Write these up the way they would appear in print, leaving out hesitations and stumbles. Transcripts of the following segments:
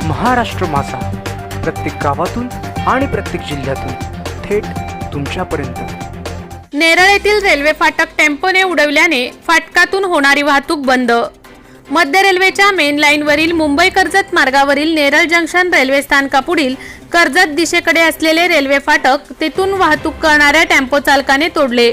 महाराष्ट्र माझा, प्रत्येक गावातून आणि प्रत्येक जिल्ह्यातून थेट तुमच्यापर्यंत। नेरळ येथील रेल्वे फाटक टेम्पोने उडवल्याने फाटकातून होणारी वाहतूक बंद। मध्य रेल्वेच्या मेन लाईनवरील मुंबई कर्जत मार्गावरील नेरळ जंक्शन रेल्वे स्थानकापुढील कर्जत दिशेकडे असलेले रेल्वे फाटक तेथून वाहतूक करणाऱ्या टेम्पो चालकाने तोडले।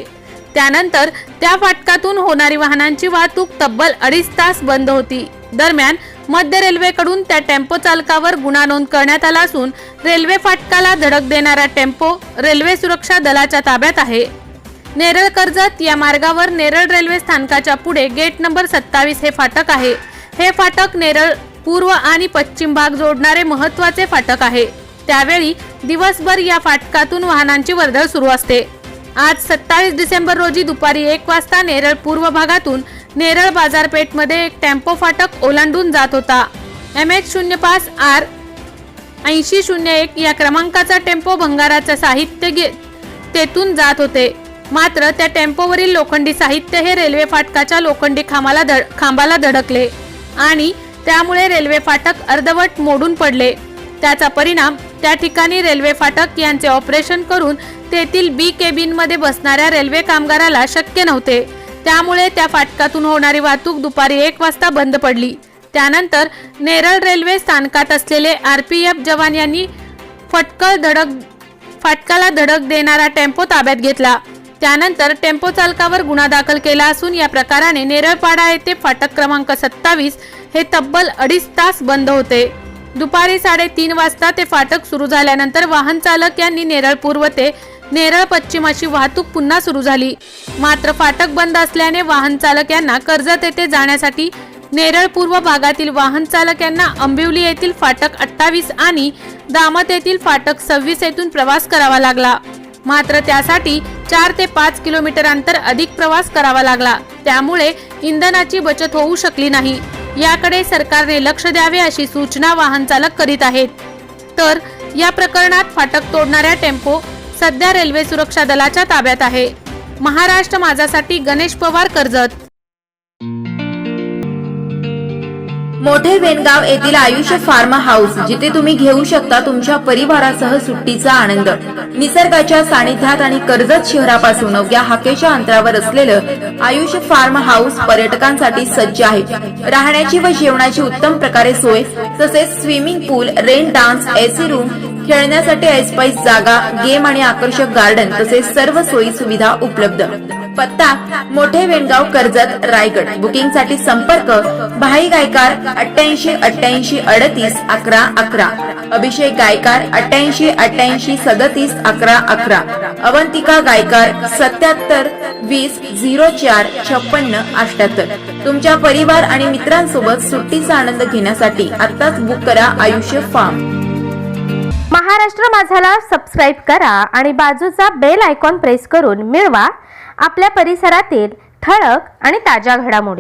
त्यानंतर त्या फाटकातून होणारी वाहनांची वाहतूक तब्बल 2.5 तास बंद होती। दरम्यान मध्य रेल्वेकडून त्या टेम्पो चालकावर गुन्हा नोंद करण्यात आला असून रेल्वे फाटकाला धडक देणारा टेम्पो रेल्वे सुरक्षा दलाच्या ताब्यात आहे। नेरळ कर्जत या मार्गावर नेरळ रेल्वे स्थानकाच्या पुढे गेट नंबर 27 हे फाटक आहे। हे फाटक नेरळ पूर्व आणि पश्चिम भाग जोडणारे महत्त्वाचे फाटक आहे। त्यावेळी दिवसभर या फाटकातून वाहनांची वर्दळ सुरू असते। आज 27 डिसेंबर रोजी दुपारी 1 वाजता नेरळ पूर्व भागातून नेरळ बाजारपेठमध्ये एक टेम्पो फाटक ओलांडून जात होता। MH05 R 8001 या क्रमांकाचा टेम्पो भंगाराचे साहित्य तेथून जात होते। मात्र त्या टेम्पोवरील लोखंडी साहित्य हे रेल्वे फाटकाच्या लोखंडी खांबाला धडकले आणि त्यामुळे रेल्वे फाटक अर्धवट मोडून पडले। त्याचा परिणाम त्या ठिकाणी रेल्वे फाटक यांचे ऑपरेशन करून तेथील बी केबिन मध्ये बसणाऱ्या रेल्वे कामगाराला शक्य नव्हते। त्यामुळे त्या फाटकातून होणारी वाहतूक दुपारी 1 वाजता बंद पडली। त्यानंतर नेरळ रेल्वे स्थानकात असलेले RPF जवान यांनी फाटकाला धडक देणारा टेम्पो ताब्यात घेतला। त्यानंतर टेम्पो चालकावर गुन्हा दाखल केला असून या प्रकाराने नेरळपाडा येथे फाटक क्रमांक 27 हे तब्बल 2.5 तास बंद होते। दुपारी 3:30 वाजता ते फाटक सुरू झाल्यानंतर वाहन चालक यांनी नेरळ पूर्व ते नेरळ पश्चिम अशी वाहतूक पुन्हा सुरू झाली। मात्र फाटक बंद असल्याने वाहन चालक यांना कर्जत येथे जाण्यासाठी नेरळ पूर्व भागातील वाहन चालक यांना अंबिवली येथील फाटक 28 आणि दामत येथील फाटक 26 येथून प्रवास करावा लागला। मात्र त्यासाठी 4 ते 5 किलोमीटर अंतर अधिक प्रवास करावा लागला। त्यामुळे इंधनाची बचत होऊ शकली नाही। याकडे सरकारने लक्ष द्यावे अशी सूचना वाहन चालक करीत आहेत। तर या प्रकरणात फाटक तोडणाऱ्या टेम्पो सध्या रेल्वे सुरक्षा दलाच्या ताब्यात आहे। महाराष्ट्र माझासाठी गणेश पवार, कर्जत। मोठे वेणगाव येथील आयुष्य फार्म हाऊस, जिथे तुम्ही घेऊ शकता तुमच्या परिवारासह सुट्टीचा आनंद। निसर्गाच्या सानिध्यात आणि कर्जत शहरापासून अवघ्या हाकेच्या अंतरावर असलेलं आयुष्य फार्म हाऊस पर्यटकांसाठी सज्ज आहे। राहण्याची व जेवणाची उत्तम प्रकारे सोय, तसेच स्विमिंग पूल, रेन डान्स, AC रूम, खेळण्यासाठी ऐसपैस जागा, गेम आणि आकर्षक गार्डन तसेच सर्व सोयी सुविधा उपलब्ध। पत्ता मोठे वेणगाव, कर्जत, रायगड। बुकिंग साठी संपर्क भाई गायकार 88 88 38 11 11, अभिषेक गायकार 88 88 37 11 11, अवंतिका गायकार 77 20 04 56 78। तुमच्या परिवार आणि मित्रांसोबत सुट्टीचा आनंद घेण्यासाठी आताच बुक करा आयुष्य फार्म। महाराष्ट्र माझाला सबस्क्राइब करा आणि बाजूचा बेल आयकॉन प्रेस करून मिळवा आपल्या परिसरातील ठळक आणि ताज्या घडामोडी।